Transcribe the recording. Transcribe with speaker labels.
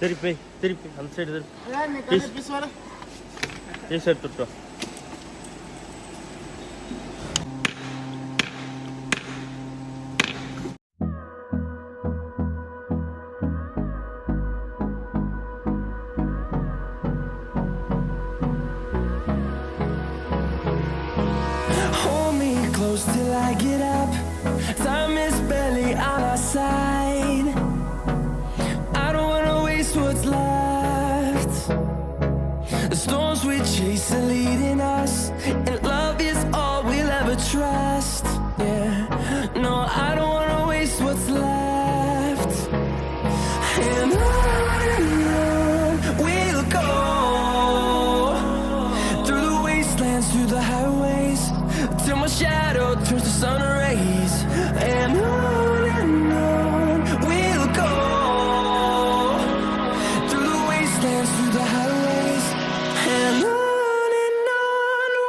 Speaker 1: திருப்பி அந்த side piece எடுத்துட்டு வா.
Speaker 2: Hold me close till I get up. Time is barely on our side. I don't wanna waste what's left. The storms we chase are leading us, and love is all we'll ever trust. Yeah, no, I don't wanna waste what's left. And on we'll go, through the wastelands, through the highways, till my shadow turns to sun rays.